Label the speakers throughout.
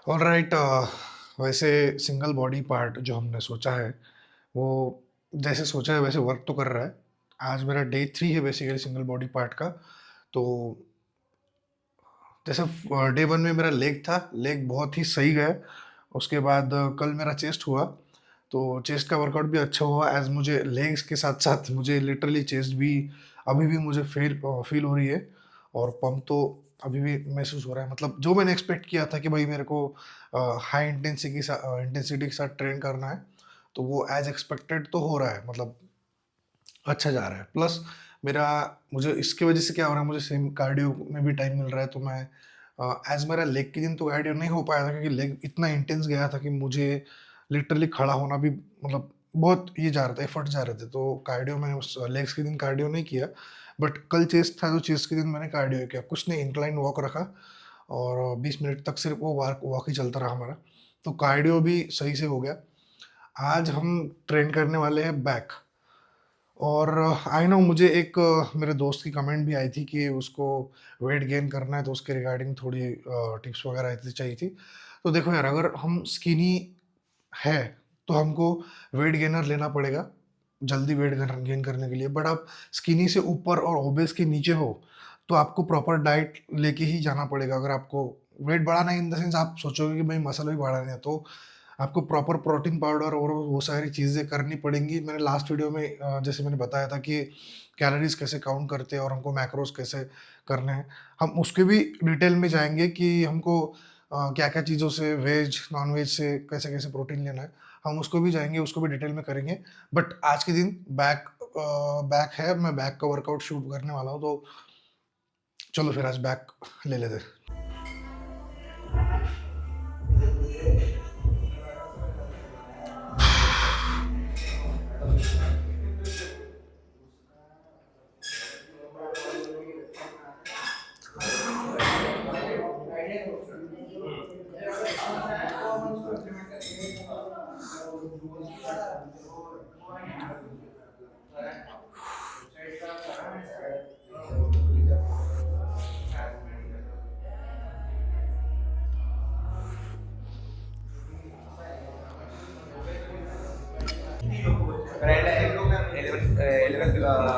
Speaker 1: Alright. वैसे single body part जो हमने सोचा है, वो जैसे सोचा है वैसे वर्क तो कर रहा है। आज मेरा डे 3 है बेसिकली सिंगल बॉडी पार्ट का। तो जैसे डे 1 में मेरा लेग था, लेग बहुत ही सही गया। उसके बाद कल मेरा चेस्ट हुआ, तो चेस्ट का वर्कआउट भी अच्छा हुआ। एज़ मुझे लेग्स के साथ-साथ मुझे लिटरली चेस्ट भी अभी भी मुझे फ़ील हो रही है, और पंप तो अभी भी महसूस हो रहा है। मतलब जो मैंने एक्सपेक्ट किया था कि भाई मेरे को हाई इंटेंसिटी के साथ ट्रेन करना है, तो वो एज़ एक्सपेक्टेड तो हो रहा है। मतलब अच्छा जा रहा है। प्लस मेरा मुझे इसकी वजह से क्या हो रहा है, मुझे सेम कार्डियो में भी टाइम मिल रहा है। तो मैं एज़ मेरा लेग के दिन तो कार्डियो नहीं हो पाया था, क्योंकि लेग इतना इंटेंस गया था कि मुझे लिटरली खड़ा होना भी मतलब बहुत ये जा रहा था, एफर्ट जा रहे थे। तो कार्डियो मैंने उस लेग्स के दिन कार्डियो नहीं किया। बट कल चेस्ट था, तो चेस्ट के दिन मैंने कार्डियो किया। कुछ नहीं, इंक्लाइन वॉक रखा, और 20 मिनट तक सिर्फ वो वॉक ही चलता रहा हमारा। तो कार्डियो भी सही से हो गया। आज हम ट्रेन करने वाले हैं बैक। और आई नो, मुझे एक मेरे दोस्त की कमेंट भी आई थी कि उसको वेट गेन करना है, तो उसके रिगार्डिंग थोड़ी टिप्स वगैरह चाहिए थी। तो देखो यार, अगर हम स्किनी है तो हमको वेट गेनर लेना पड़ेगा जल्दी वेट गेन करने के लिए। बट आप स्किनी से ऊपर और ओबेस के नीचे हो, तो आपको प्रॉपर डाइट लेके ही जाना पड़ेगा। अगर आपको वेट बढ़ाना है, इन द सेंस आप सोचोगे कि भाई मसल भी बढ़ाने हैं, तो आपको प्रॉपर प्रोटीन पाउडर और वो सारी चीज़ें करनी पड़ेंगी। मैंने लास्ट वीडियो में जैसे मैंने बताया था कि कैलोरीज कैसे काउंट करते हैं और हमको मैक्रोस कैसे करने हैं। हम उसके भी डिटेल में जाएंगे कि हमको क्या क्या चीज़ों से, वेज नॉन वेज से कैसे कैसे प्रोटीन लेना है। हम उसको भी जाएंगे, उसको भी डिटेल में करेंगे। बट आज के दिन बैक है, मैं बैक का वर्कआउट शूट करने वाला हूँ। तो चलो फिर आज बैक ले लेते हैं।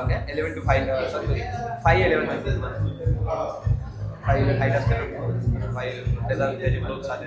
Speaker 2: क्या 11 to 5 सॉरी 5 11 5 हाईट असते ना 5 त्याचे क्लोथ्स आले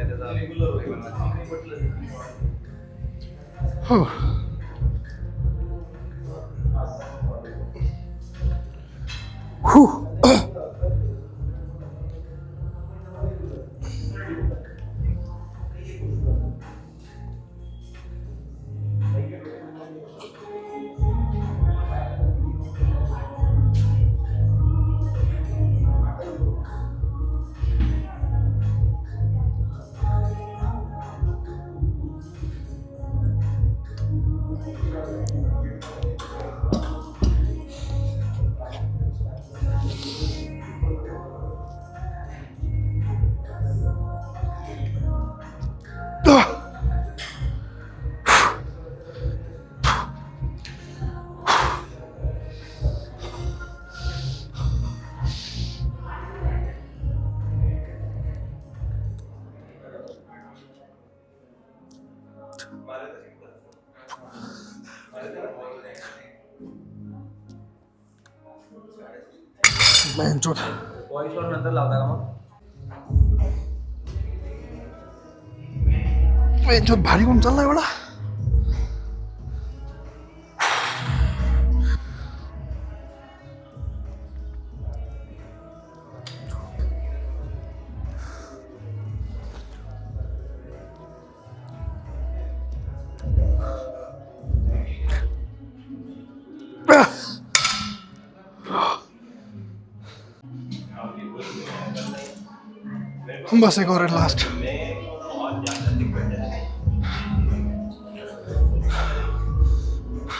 Speaker 1: बहनचोद।
Speaker 2: वॉइस वर नंतर लावता का मग
Speaker 1: बहनचोद भारी कौन चल रहा है बड़ा। बस एक और है लास्ट।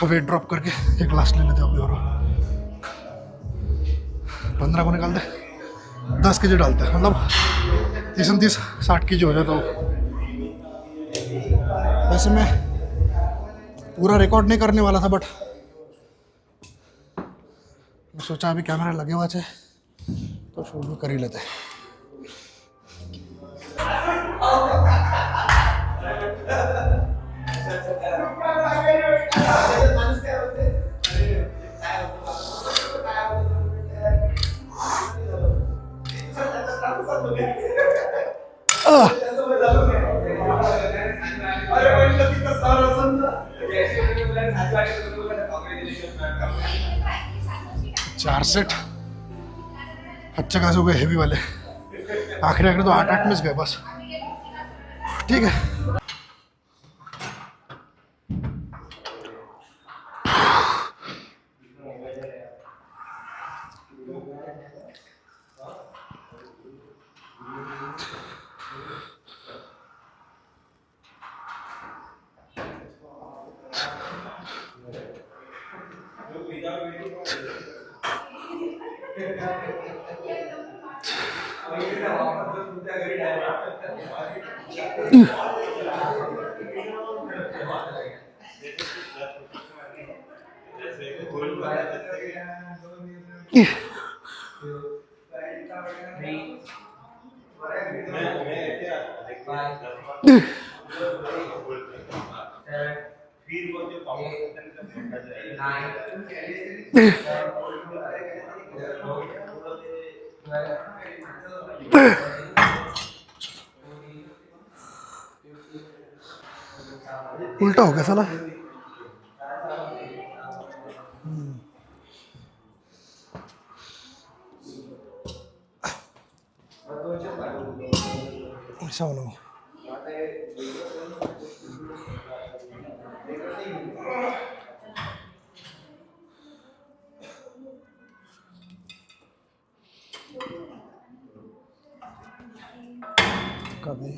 Speaker 1: वेट ड्रॉप करके एक लास्ट ले लेते हैं अभी। और 15 को निकालते, 10 के जी डालते हैं, मतलब 30 60 के जी हो जाए। तो वैसे मैं पूरा रिकॉर्ड नहीं करने वाला था, बट मैं सोचा अभी कैमरा लगे हुआ है तो शूट भी कर ही लेते हैं। चार सेट अच्छे खासे हो गए, हेवी वाले। आखिरी आखिरी तो 8-8 मिस गए बस। ठीक है। उल्टा हो गया साला। ऐसा होना हो। कभी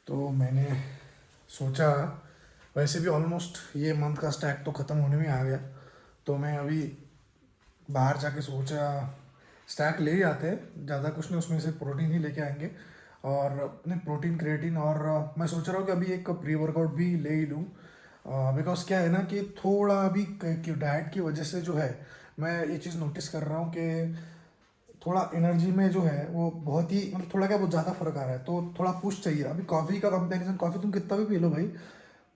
Speaker 1: तो मैंने सोचा, वैसे भी ऑलमोस्ट ये मंथ का स्टैक तो ख़त्म होने में आ गया, तो मैं अभी बाहर जाके सोचा स्टैक ले ही आते हैं, ज़्यादा कुछ नहीं, उसमें से प्रोटीन ही लेके आएंगे और नहीं प्रोटीन क्रिएटिन, और मैं सोच रहा हूँ कि अभी एक प्री वर्कआउट भी ले ही लूँ, बिकॉज क्या है ना कि थोड़ा अभी डाइट की वजह से जो है मैं ये चीज़ नोटिस कर रहा हूँ कि थोड़ा एनर्जी में जो है वो बहुत ही मतलब थोड़ा क्या बहुत ज़्यादा फर्क आ रहा है, तो थोड़ा पुश चाहिए। अभी कॉफ़ी का कंपैरिजन, कॉफ़ी तुम कितना भी पी लो भाई,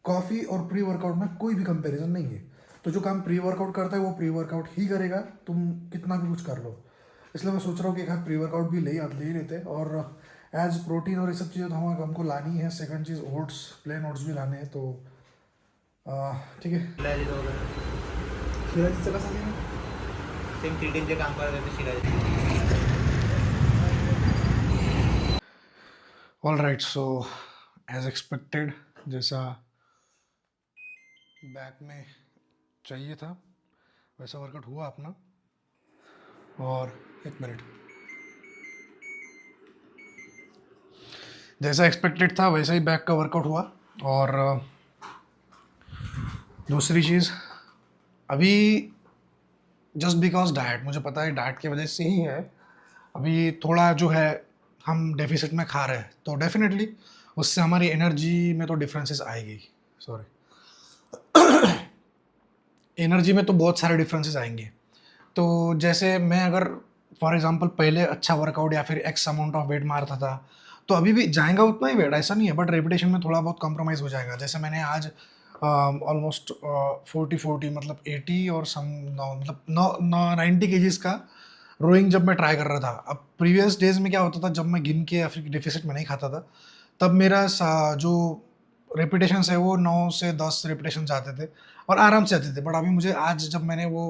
Speaker 1: कॉफ़ी और प्री वर्कआउट में कोई भी कंपैरिजन नहीं है। तो जो काम प्री वर्कआउट करता है वो प्री वर्कआउट ही करेगा, तुम कितना भी कुछ कर लो। इसलिए मैं सोच रहा हूँ कि एक हाथ प्री वर्कआउट भी ले ही लेते हैं, और एज प्रोटीन और ये सब चीज़ें तो हमको लानी है। सेकंड चीज़ ओट्स, प्लेन ओट्स भी लाने हैं, तो ठीक है।
Speaker 2: शिराजीचं कसं आहे? सेम क्रिएटिनचे काम करत होते शिराजी.
Speaker 1: All right, so as expected जैसा बैक में चाहिए था वैसा वर्कआउट हुआ अपना, और एक मिनट, जैसा एक्सपेक्टेड था वैसा ही बैक का वर्कआउट हुआ। और दूसरी चीज़, अभी जस्ट बिकॉज डाइट, मुझे पता है डाइट की वजह से ही है, अभी थोड़ा जो है हम डेफिसिट में खा रहे हैं तो डेफिनेटली उससे हमारी एनर्जी में तो डिफरेंसेस आएगी। सॉरी, एनर्जी में तो बहुत सारे डिफरेंसेस आएंगे। तो जैसे मैं अगर फॉर एग्जांपल पहले अच्छा वर्कआउट या फिर एक्स अमाउंट ऑफ वेट मारता था, तो अभी भी जाएगा उतना ही वेट, ऐसा नहीं है, बट रेपुटेशन में थोड़ा बहुत कॉम्प्रोमाइज़ हो जाएगा। जैसे मैंने आज ऑलमोस्ट 40 मतलब 80 और सम मतलब 90 केजीज़ का रोइंग जब मैं ट्राई कर रहा था। अब प्रीवियस डेज में क्या होता था, जब मैं गिन के या फिर डिफिसिट में नहीं खाता था, तब मेरा जो रेपिटेशंस है वो 9 से 10 रेपिटेशंस आते थे और आराम से आते थे। बट अभी मुझे आज जब मैंने वो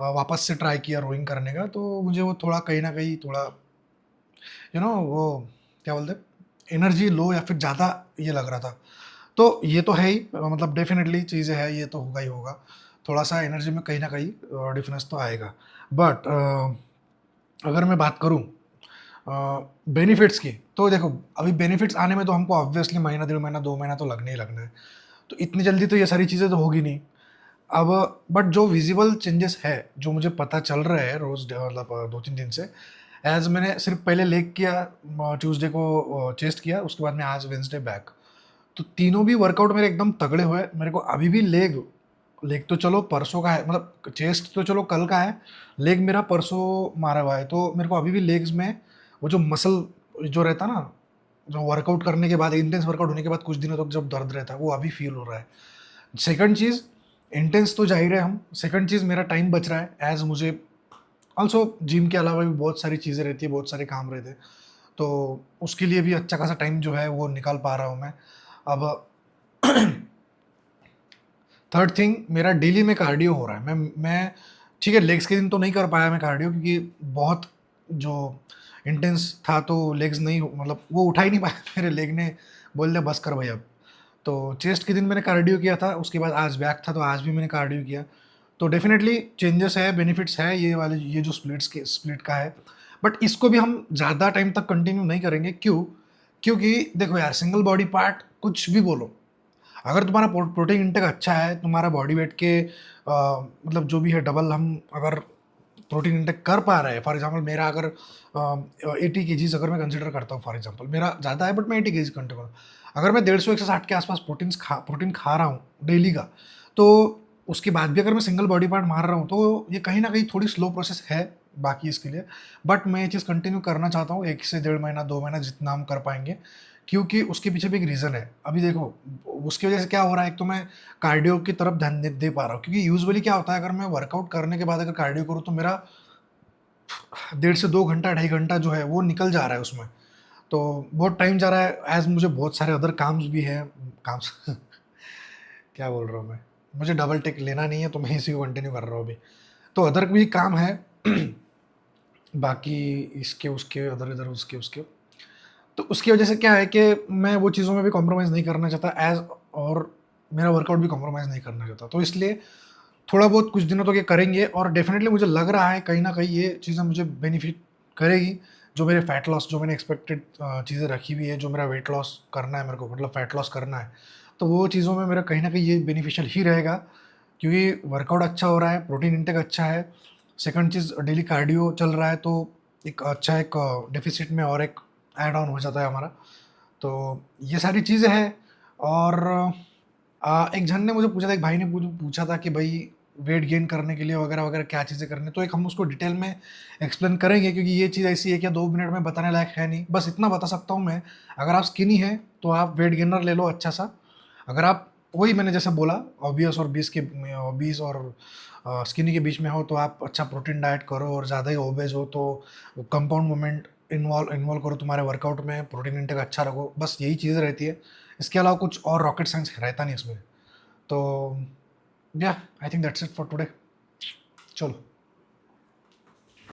Speaker 1: वापस से ट्राई किया रोइंग करने का, तो मुझे वो थोड़ा कहीं न कहीं थोड़ा वो क्या बोलते हैं, एनर्जी लो या फिर ज़्यादा ये लग रहा था। तो ये तो है ही, मतलब डेफ़िनेटली चीज़ें हैं, ये तो होगा ही होगा। थोड़ा-सा एनर्जी में कहीं न कहीं डिफ़रेंस तो आएगा। बट अगर मैं बात करूँ बेनिफिट्स की, तो देखो अभी बेनिफिट्स आने में तो हमको ऑब्वियसली महीना, डेढ़ महीना, 2 महीना तो लगना ही लगना है। तो इतनी जल्दी तो ये सारी चीज़ें तो होगी नहीं। अब बट जो विज़िबल चेंजेस है, जो मुझे पता चल रहा है रोज़ मतलब 2-3 दिन से, ऐज़ मैंने सिर्फ पहले लेग किया, ट्यूसडे को चेस्ट किया, उसके बाद में आज वेडनेसडे बैक। तो तीनों भी वर्कआउट मेरे एकदम तगड़े हुए। मेरे को अभी भी लेग लेग तो चलो परसों का है, मतलब चेस्ट तो चलो कल का है, लेग मेरा परसों मारा हुआ है। तो मेरे को अभी भी लेग्स में वो जो मसल जो रहता है ना, जो वर्कआउट करने के बाद, इंटेंस वर्कआउट होने के बाद कुछ दिनों तक जब दर्द रहता है, वो अभी फ़ील हो रहा है। सेकंड चीज़, इंटेंस तो जा ही रहे हम, सेकंड चीज़ मेरा टाइम बच रहा है, ऐज़ मुझे ऑल्सो जिम के अलावा भी बहुत सारी चीज़ें रहती है, बहुत सारे काम रहते हैं। तो उसके लिए भी अच्छा खासा टाइम जो है वो निकाल पा रहा हूँ मैं। अब थर्ड थिंग, मेरा डेली में कार्डियो हो रहा है। मैं ठीक है, लेग्स के दिन तो नहीं कर पाया मैं कार्डियो, क्योंकि बहुत जो इंटेंस था, तो लेग्स नहीं मतलब वो उठा ही नहीं पाया मेरे लेग ने, बोल दिया बस कर भाई अब। तो चेस्ट के दिन मैंने कार्डियो किया था, उसके बाद आज बैक था, तो आज भी मैंने कार्डियो किया। तो डेफ़िनेटली चेंजेस है, बेनिफिट्स है ये वाले, ये जो स्प्लिट का है। बट इसको भी हम ज़्यादा टाइम तक कंटिन्यू नहीं करेंगे, क्यों? क्योंकि देखो यार, सिंगल बॉडी पार्ट कुछ भी बोलो, अगर तुम्हारा प्रोटीन इंटेक अच्छा है, तुम्हारा बॉडी वेट के मतलब जो भी है डबल हम अगर प्रोटीन इंटेक कर पा रहे हैं, फॉर एग्जांपल मेरा अगर 80 केजीज़ अगर मैं कंसीडर करता हूँ, फॉर एग्जांपल मेरा ज़्यादा है बट मैं 80 केजी कंसीडर करूँ, अगर मैं 150-160 के आसपास प्रोटीन खा रहा हूँ डेली का, तो उसके बाद भी अगर मैं सिंगल बॉडी पार्ट मार रहा हूँ, तो ये कहीं ना कहीं थोड़ी स्लो प्रोसेस है बाकी इसके लिए। बट मैं ये चीज़ कंटिन्यू करना चाहता हूँ, 1 से डेढ़ महीना, 2 महीना, जितना हम कर पाएंगे, क्योंकि उसके पीछे भी एक रीज़न है। अभी देखो, उसकी वजह से क्या हो रहा है, एक तो मैं कार्डियो की तरफ ध्यान दे पा रहा हूँ, क्योंकि यूजुअली क्या होता है, अगर मैं वर्कआउट करने के बाद अगर कार्डियो करूँ, तो मेरा 1.5 से 2 घंटा, 2.5 घंटा जो है वो निकल जा रहा है उसमें। तो बहुत टाइम जा रहा है, एज़ मुझे बहुत सारे अदर काम्स भी हैं, काम्स क्या बोल रहा हूँ मैं? मुझे डबल टेक लेना नहीं है, तो मैं इसी को कंटिन्यू कर रहा हूँ अभी। तो अदर भी काम है बाकी इसके, उसके, अदर-इधर, उसके, उसके। तो उसकी वजह से क्या है कि मैं वो चीज़ों में भी कॉम्प्रोमाइज़ नहीं करना चाहता, एज़ और मेरा वर्कआउट भी कॉम्प्रोमाइज़ नहीं करना चाहता। तो इसलिए थोड़ा बहुत कुछ दिनों तक ये करेंगे, और डेफ़िनेटली मुझे लग रहा है कहीं न कहीं ये चीज़ें मुझे बेनिफिट करेगी। जो मेरे फैट लॉस, जो मैंने एक्सपेक्टेड चीज़ें रखी हुई है, जो मेरा वेट लॉस करना है मेरे को, मतलब फैट लॉस करना है, तो वो चीज़ों में मेरा कहीं न कहीं ये बेनिफिशियल ही रहेगा, क्योंकि वर्कआउट अच्छा हो रहा है, प्रोटीन इंटेक अच्छा है। सेकंड चीज़, डेली कार्डियो चल रहा है, तो एक अच्छा एक डेफ़िसिट में और एक ऐड ऑन हो जाता है हमारा। तो ये सारी चीज़ें हैं। और एक जन ने मुझे पूछा था, एक भाई ने पूछा था कि भाई वेट गेन करने के लिए वगैरह वगैरह क्या चीज़ें करनी है, तो एक हम उसको डिटेल में एक्सप्लेन करेंगे, क्योंकि ये चीज़ ऐसी है कि 2 मिनट में बताने लायक है नहीं। बस इतना बता सकता हूँ मैं, अगर आप स्किनी हैं तो आप वेट गेनर ले लो अच्छा सा। अगर आप, वही मैंने जैसे बोला, ओबियस और ओबीस और स्किनी के बीच में हो, तो आप अच्छा प्रोटीन डाइट करो, और ज़्यादा ही ओबेस हो तो कंपाउंड मूवमेंट इन्वॉल्व करो तुम्हारे वर्कआउट में, प्रोटीन इंटेक अच्छा रखो, बस यही चीज़ें रहती है। इसके अलावा कुछ और रॉकेट साइंस रहता नहीं इसमें। तो या I think that's it for today. चलो।